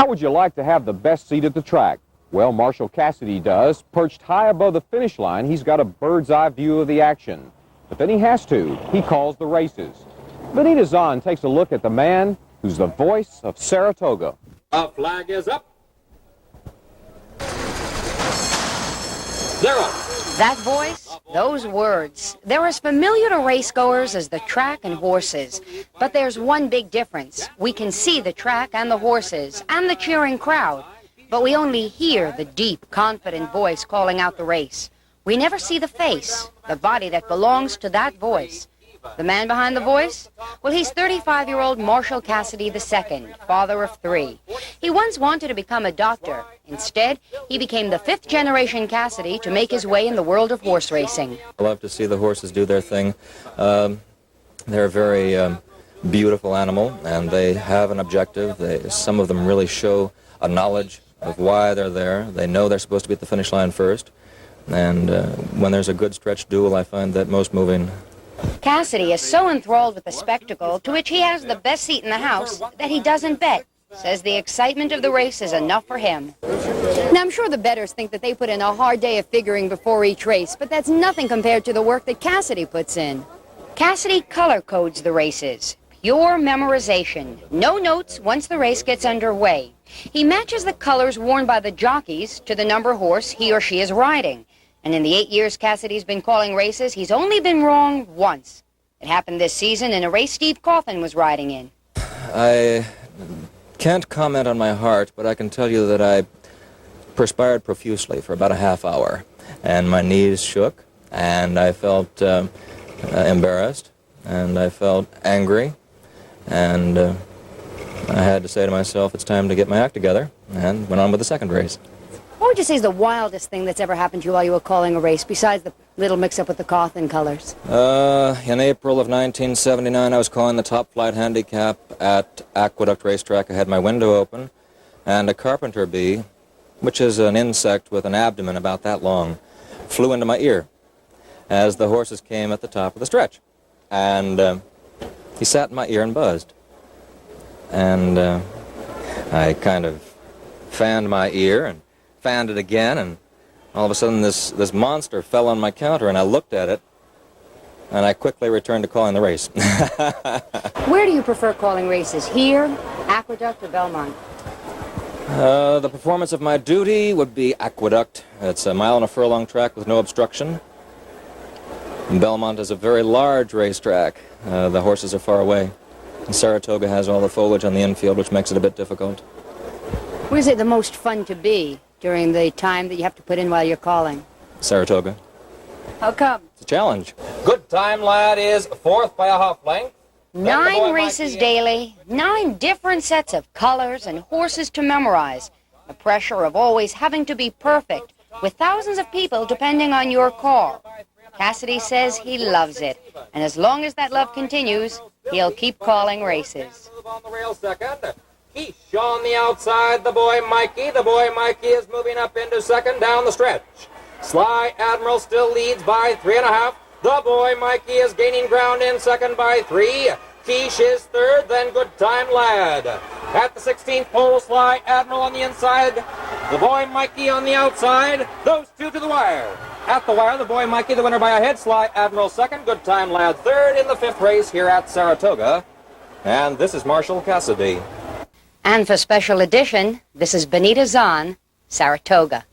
How would you like to have the best seat at the track? Well, Marshal Cassidy does. Perched high above the finish line, he's got a bird's-eye view of the action. But then he has to. He calls the races. Benita Zahn takes a look at the man who's the voice of Saratoga. The flag is up. They're up. That voice, those words, they're as familiar to racegoers as the track and horses. But there's one big difference. We can see the track and the horses and the cheering crowd, but we only hear the deep, confident voice calling out the race. We never see the face, the body that belongs to that voice. The man behind the voice? Well, he's 35-year-old Marshal Cassidy II, father of 3. He once wanted to become a doctor. Instead, he became the 5th-generation Cassidy to make his way in the world of horse racing. I love to see the horses do their thing. They're a very beautiful animal, and they have an objective. Some of them really show a knowledge of why they're there. They know they're supposed to be at the finish line first. And when there's a good stretched duel, I find that most moving. Cassidy is so enthralled with the spectacle, to which he has the best seat in the house, that he doesn't bet. Says the excitement of the race is enough for him. Now, I'm sure the bettors think that they put in a hard day of figuring before each race, but that's nothing compared to the work that Cassidy puts in. Cassidy color codes the races. Pure memorization. No notes once the race gets underway. He matches the colors worn by the jockeys to the number horse he or she is riding. And in the 8 years Cassidy's been calling races, he's only been wrong once. It happened this season in a race Steve Coffin was riding in. I can't comment on my heart, but I can tell you that I perspired profusely for about a half hour. And my knees shook, and I felt embarrassed, and I felt angry, and I had to say to myself, it's time to get my act together, and went on with the second race. What would you say is the wildest thing that's ever happened to you while you were calling a race, besides the little mix-up with the Coffin colors? In April of 1979, I was calling the top flight handicap at Aqueduct Racetrack. I had my window open, and a carpenter bee, which is an insect with an abdomen about that long, flew into my ear as the horses came at the top of the stretch. And he sat in my ear and buzzed. And I kind of fanned my ear and fanned it again, and all of a sudden this monster fell on my counter, and I looked at it, and I quickly returned to calling the race. Where do you prefer calling races, here, Aqueduct, or Belmont? The performance of my duty would be Aqueduct. It's a mile and a furlong track with no obstruction. Belmont is a very large racetrack. The horses are far away. And Saratoga has all the foliage on the infield, which makes it a bit difficult. Where's it the most fun to be during the time that you have to put in while you're calling? Saratoga. How come? It's a challenge. Good time, lad, is 4th by a half length. 9 races daily, 9 different sets of colors and horses to memorize. The pressure of always having to be perfect, with thousands of people depending on your call. Cassidy says he loves it, and as long as that love continues, he'll keep calling races. On the rail second. Quiche on the outside, the boy Mikey. The boy Mikey is moving up into second down the stretch. Sly Admiral still leads by 3.5. The boy Mikey is gaining ground in second by 3. Quiche is third, then Good Time Lad. At the 16th pole, Sly Admiral on the inside. The boy Mikey on the outside. Those two to the wire. At the wire, the boy Mikey, the winner by a head. Sly Admiral second, Good Time Lad third in the 5th race here at Saratoga. And this is Marshal Cassidy. And for special edition, this is Benita Zahn, Saratoga.